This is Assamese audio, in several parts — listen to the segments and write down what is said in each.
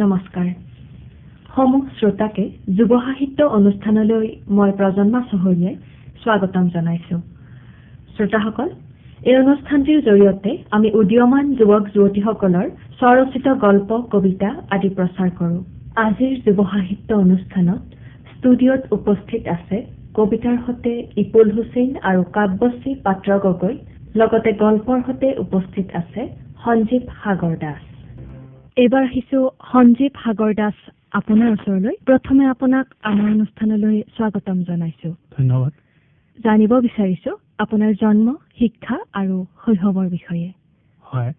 নমস্কাৰ। সমূহ শ্ৰোতাকে যুৱ সাহিত্য অনুষ্ঠানলৈ মই প্ৰজন্মা চহৰীয়াই স্বাগতম জনাইছো। শ্ৰোতাসকল, এই অনুষ্ঠানটিৰ জৰিয়তে আমি উদীয়মান যুৱক যুৱতীসকলৰ স্বৰচিত গল্প, কবিতা আদি প্ৰচাৰ কৰোঁ। আজিৰ যুৱ সাহিত্য অনুষ্ঠানত ষ্টুডিঅ'ত উপস্থিত আছে কবিতাৰ সৈতে ইপুল হুছেইন আৰু কাব্যশ্ৰী পাত্ৰ গগৈ, লগতে গল্পৰ সৈতে উপস্থিত আছে সঞ্জীৱ সাগৰ দাস। এইবাৰ আহিছো সঞ্জীৱ সাগৰ দাস আপোনাৰ ওচৰলৈ। প্ৰথমে আপোনাক আমাৰ অনুষ্ঠানলৈ স্বাগতম জনাইছো। ধন্যবাদ। জানিব বিচাৰিছো আপোনাৰ জন্ম, শিক্ষা আৰু শৈশৱৰ বিষয়ে। হয়,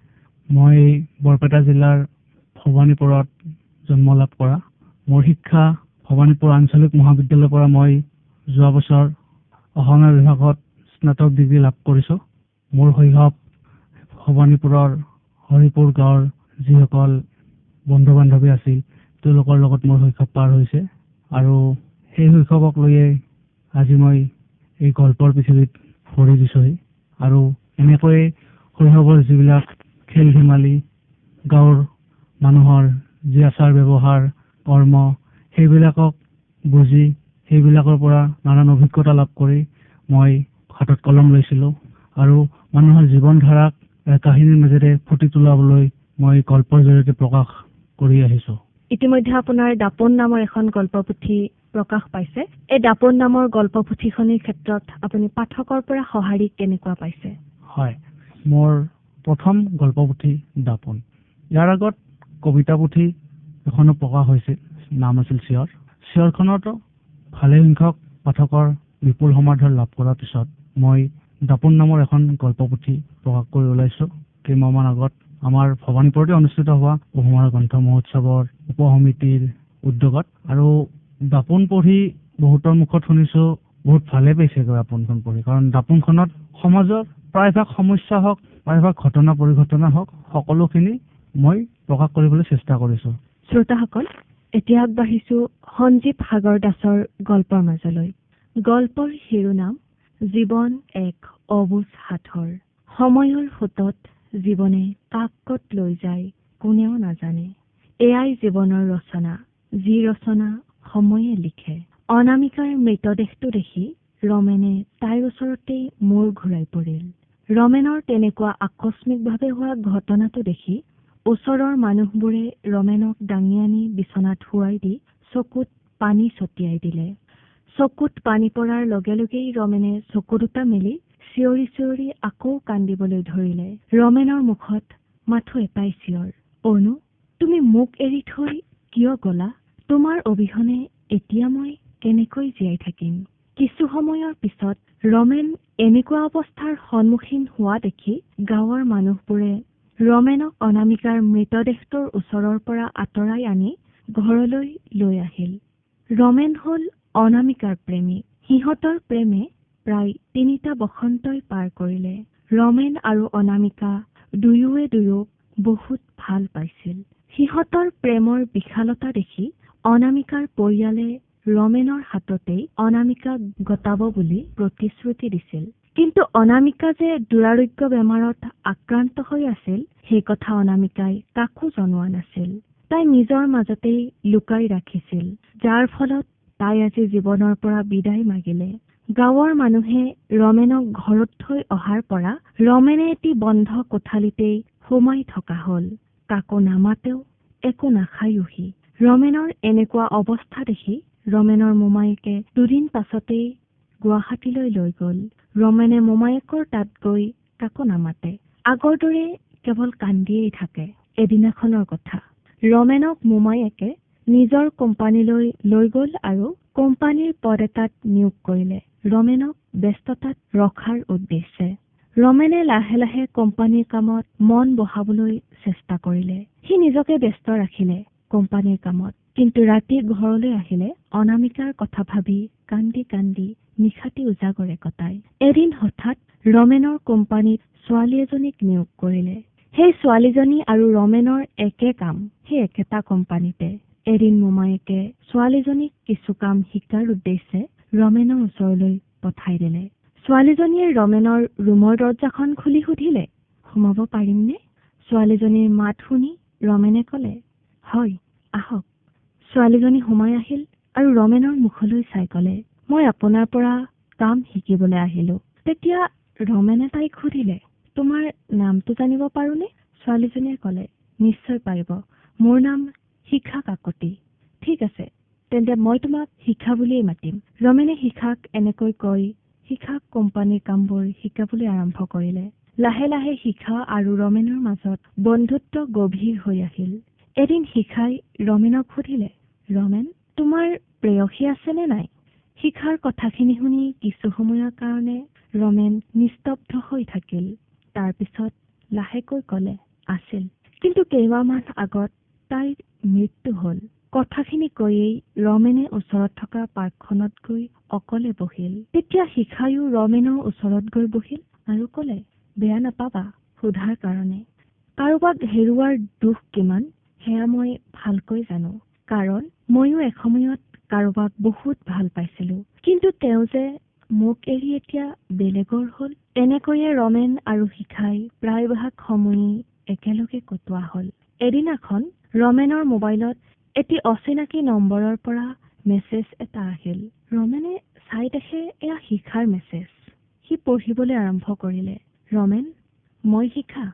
মই বৰপেটা জিলাৰ ভৱানীপুৰত জন্ম লাভ কৰা। মোৰ শিক্ষা ভৱানীপুৰ আঞ্চলিক মহাবিদ্যালয়ৰ পৰা মই যোৱা বছৰ অসমীয়া বিভাগত স্নাতক ডিগ্ৰী লাভ কৰিছোঁ। মোৰ শৈশৱ ভৱানীপুৰৰ হৰিপুৰ গাঁৱৰ যিসকল বন্ধু বান্ধৱী আছিল তেওঁলোকৰ লগত মোৰ শৈশৱ পাৰ হৈছে আৰু সেই শৈশৱক লৈয়ে আজি মই এই গল্পৰ পৃথিৱীত ভৰি দিছোঁহি। আৰু এনেকৈয়ে শৈশৱৰ যিবিলাক খেল ধেমালি, গাঁৱৰ মানুহৰ যি আচাৰ ব্যৱহাৰ, কৰ্ম, সেইবিলাকক বুজি সেইবিলাকৰ পৰা নানান অভিজ্ঞতা লাভ কৰি মই হাতত কলম লৈছিলোঁ আৰু মানুহৰ জীৱন ধাৰাক কাহিনীৰ মাজেৰে ফুটি তোলাবলৈ মই গল্পৰ জৰিয়তে প্ৰকাশ কৰি আহিছোঁ। ইতিমধ্যে আপোনাৰ দাপোন নামৰ এখন গল্পপুথি প্ৰকাশ পাইছে। এই দাপোন নামৰ গল্পপুথিখনিৰ ক্ষেত্ৰত আপুনি পাঠকৰ পৰা সঁহাৰি কেনেকুৱা পাইছে? হয়, মোৰ প্ৰথম গল্পপুথি দাপোন। ইয়াৰ আগত কবিতা পুথি এখনো প্ৰকাশ হৈছিল, নাম আছিল চিঞৰ। চিঞৰখনতো ভালেসংখ্যক পাঠকৰ বিপুল সমাদৰ লাভ কৰাৰ পিছত মই দাপোন নামৰ এখন গল্পপুথি প্ৰকাশ কৰি ওলাইছোঁ। কেইমাহমান আগত আমাৰ ভৱানীপুৰতে অনুষ্ঠিত হোৱা অসমৰ গ্ৰন্থ মহোৎসৱৰ উপ সমিতিৰ উদ্যোগত। আৰু দাপোন পঢ়ি বহুতৰ মুখত শুনিছোঁ বহুত ভালে পাইছে দাপোনখন পঢ়ি, কাৰণ দাপোনখনত সমাজৰ প্ৰায়ভাগ সমস্যা হওক, প্ৰায়ভাগ ঘটনা পৰিঘটনা হওক, সকলোখিনি মই প্ৰকাশ কৰিবলৈ চেষ্টা কৰিছোঁ। শ্ৰোতাসকল, এতিয়া আগবাঢ়িছো সঞ্জীৱ সাগৰ দাসৰ গল্পৰ মাজলৈ। গল্পৰ শিৰোনাম জীৱন এক অবুজ সাঁথৰ। সময়ৰ সোঁতত জীৱনে কাক ক'ত লৈ যায় কোনেও নাজানে। এয়াই জীৱনৰ ৰচনা, যি ৰচনা সময়ে লিখে। অনামিকাৰ মৃতদেহটো দেখি ৰমেনে তাইৰ ওচৰতেই মূৰ ঘূৰাই পৰিল। ৰমেনৰ তেনেকুৱা আকস্মিকভাৱে হোৱা ঘটনাটো দেখি ওচৰৰ মানুহবোৰে ৰমেনক দাঙি আনি বিচনাত শুৱাই দি চকুত পানী ছটিয়াই দিলে। চকুত পানী পৰাৰ লগে লগেই ৰমেনে চকু দুটা মেলি চিঞৰি চিঞৰি আকৌ কান্দিবলৈ ধৰিলে। ৰমেনৰ মুখত মাথো এটাই চিঞৰ, অনু তুমি মোক এৰি থৈ কিয় গলা? তোমাৰ অবিহনে এতিয়া মই কেনেকৈ জীয়াই থাকিম? কিছু সময়ৰ পিছত ৰমেন এনেকুৱা অৱস্থাৰ সন্মুখীন হোৱা দেখি গাঁৱৰ মানুহবোৰে ৰমেনক অনামিকাৰ মৃতদেহটোৰ ওচৰৰ পৰা আঁতৰাই আনি ঘৰলৈ লৈ আহিল। ৰমেন হল অনামিকাৰ প্ৰেমী। সিহঁতৰ প্ৰেমে প্ৰায় 3টা বসন্তই পাৰ কৰিলে। ৰমেন আৰু অনামিকা দুয়োৱে দুয়োক বহুত ভাল পাইছিল। সিহঁতৰ প্ৰেমৰ বিশালতা দেখি অনামিকাৰ পৰিয়ালে ৰমেনৰ হাততেই অনামিকাক গতাব বুলি প্ৰতিশ্ৰুতি দিছিল। কিন্তু অনামিকা যে দুৰাৰোগ্য বেমাৰত আক্ৰান্ত হৈ আছিল, সেই কথা অনামিকাই কাকো জনোৱা নাছিল। তাই নিজৰ মাজতেই লুকাই ৰাখিছিল, যাৰ ফলত তাই আজি জীৱনৰ পৰা বিদায় মাগিলে। গাঁৱৰ মানুহে ৰমেনক ঘৰত থৈ অহাৰ পৰা ৰমেনে এটি বন্ধ কোঠালিতেই সোমাই থকা হল। কাকো নামাতেও, একো নাখায়ো। ৰমেনৰ এনেকুৱা অৱস্থা দেখি ৰমেনৰ মোমায়েকে 2 দিন পাছতেই গুৱাহাটীলৈ লৈ গল। ৰমেনে মোমায়েকৰ তাত গৈ কাকো নামাতে, আগৰ দৰে কেৱল কান্দিয়েই থাকে। এদিনাখনৰ কথা, ৰমেনক মোমায়েকে নিজৰ কোম্পানীলৈ লৈ গল আৰু কোম্পানীৰ পদ এটাত নিয়োগ কৰিলে ৰমেনক ব্যস্ততাত ৰখাৰ উদ্দেশ্যে। ৰমেনে লাহে লাহে কোম্পানীৰ কামত মন বহাবলৈ চেষ্টা কৰিলে। সি নিজকে ব্যস্ত ৰাখিলে কোম্পানীৰ কামত, কিন্তু ৰাতি ঘৰলৈ আহিলে অনামিকাৰ কথা ভাবি কান্দি কান্দি নিশাটি উজাগৰে কটায়। এদিন হঠাৎ ৰমেনৰ কোম্পানীত ছোৱালী এজনীক নিয়োগ কৰিলে। সেই ছোৱালীজনী আৰু ৰমেনৰ একে কাম, সেই একেটা কোম্পানীতে। এদিন মোমায়েকে ছোৱালীজনীক কিছু কাম শিকাৰ উদ্দেশ্যে ৰমেনৰ ওচৰলৈ পঠাই দিলে। ছোৱালীজনীয়ে ৰমেনৰ ৰুমৰ দৰজাখন খুলি সুধিলে, সোমাব পাৰিমনে? ছোৱালীজনীৰ মাত শুনি ৰমেনে ক'লে, হয় আহক। ছোৱালীজনী সোমাই আহিল আৰু ৰমেনৰ মুখলৈ চাই ক'লে, মই আপোনাৰ পৰা কাম শিকিবলৈ আহিলো। তেতিয়া ৰমেনে তাইক সুধিলে, তোমাৰ নামটো জানিব পাৰোনে? ছোৱালীজনীয়ে ক'লে, নিশ্চয় পাৰিব। মোৰ নাম শিখা কাকতি। ঠিক আছে, তেন্তে মই তোমাক শিখা বুলিয়েই মাতিম। ৰমেনে শিখাক এনেকৈ কৈ শিখাক কোম্পানীৰ কামবোৰ শিকাবলৈ আৰম্ভ কৰিলে। লাহে লাহে শিখা আৰু ৰমেনৰ মাজত বন্ধুত্ব গভীৰ হৈ আহিল। এদিন শিখাই ৰমেনক সুধিলে, ৰমেন, তোমাৰ প্ৰেয়সী আছেনে নাই? শিখাৰ কথাখিনি শুনি কিছু সময়ৰ কাৰণে ৰমেন নিস্তব্ধ হৈ থাকিল। তাৰপিছত লাহেকৈ ক'লে, আছিল, কিন্তু কেইমাহমান আগত তাইৰ মৃত্যু হ'ল। কথাখিনি কৈয়েই ৰমেনে ওচৰত থকা পাৰ্কখনত গৈ অকলে বহিল। তেতিয়া শিখায়ো ৰমেনৰ ওচৰত গৈ বহিল আৰু ক'লে, বেয়া নাপাবা সোধাৰ কাৰণে। কাৰোবাক হেৰুৱাৰ দুখ কিমান সেয়া মই ভালকৈ জানো, কাৰণ ময়ো এসময়ত কাৰোবাক বহুত ভাল পাইছিলো, কিন্তু তেওঁ যে মোক এৰি এতিয়া বেলেগৰ হ'ল। তেনেকৈয়ে ৰমেন আৰু শিখাই প্ৰায়ভাগ সময়েই একেলগে কটোৱা হ'ল। এদিনাখন ৰমেনৰ মোবাইলত এটি অচিনাকি নম্বৰৰ পৰা মেছেজ এটা আহিল। ৰমেনে চাই দেখে এয়া শিখাৰ মেছেজ। সি পঢ়িবলৈ আৰম্ভ কৰিলে, ৰমেন, মই শিখা।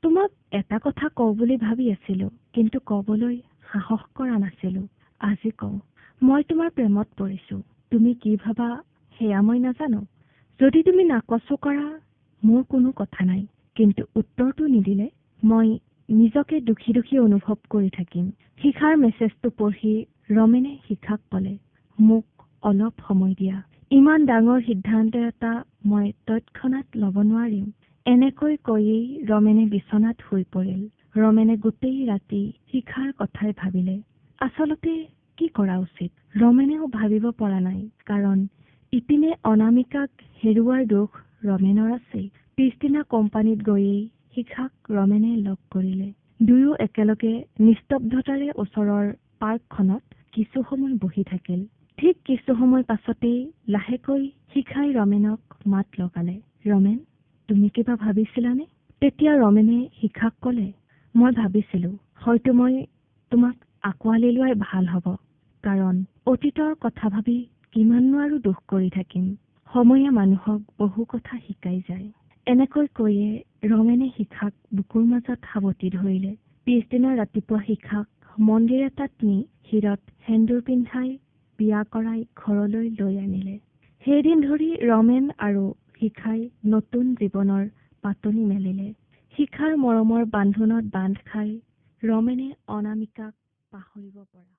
তোমাক এটা কথা কওঁ বুলি ভাবি আছিলো, কিন্তু ক'বলৈ সাহস কৰা নাছিলো। আজি কওঁ, মই তোমাৰ প্ৰেমত পৰিছো। তুমি কি ভাবা সেয়া মই নাজানো। যদি তুমি নাকচু কৰা মোৰ কোনো কথা নাই, কিন্তু উত্তৰটো নিদিলে মই নিজকে দুখী দুখী অনুভৱ কৰি থাকিম। শিখাৰ মেছেজটো পঢ়ি ৰমেনে শিখাক ক'লে, মোক অলপ সময় দিয়া। ইমান ডাঙৰ সিদ্ধান্ত এটা মই তৎক্ষণাত ল'ব নোৱাৰিম। এনেকৈ কৈয়েই ৰমেনে বিচনাত শুই পৰিল। ৰমেনে গোটেই ৰাতি শিখাৰ কথাই ভাবিলে। আচলতে কি কৰা উচিত ৰমেনেও ভাবিব পৰা নাই, কাৰণ ইপিনে অনামিকাক হেৰুৱাৰ দুখ ৰমেনৰ আছিল। পিছদিনা কোম্পানীত গৈয়েই শিখাক ৰমেনে লগ কৰিলে। দুয়ো একেলগে নিস্তব্ধতাৰে ওচৰৰ পাৰ্কখনত কিছু সময় বহি থাকিল। ঠিক কিছু সময় পাছতেই লাহেকৈ শিখাই ৰমেনক মাত লগালে, ৰমেন, তুমি কিবা ভাবিছিলানে? তেতিয়া ৰমেনে শিখাক ক'লে, মই ভাবিছিলো হয়তো মই তোমাক আঁকোৱালি লোৱাই ভাল হ'ব, কাৰণ অতীতৰ কথা ভাবি কিমাননো আৰু দুখ কৰি থাকিম। সময়ে মানুহক বহু কথা শিকাই যায়। এনেকৈ কৈয়ে ৰমেনে শিখাক বুকুৰ মাজত সাৱটি ধৰিলে। পিছদিনা ৰাতিপুৱা শিখাক মন্দিৰ এটাত নি শিৰত সেন্দুৰ পিন্ধাই বিয়া কৰাই ঘৰলৈ লৈ আনিলে। সেইদিন ধৰি ৰমেন আৰু শিখাই নতুন জীৱনৰ পাতনি মেলিলে। শিখাৰ মৰমৰ বান্ধোনত বান্ধ খাই ৰমেনে অনামিকাক পাহৰিব পৰা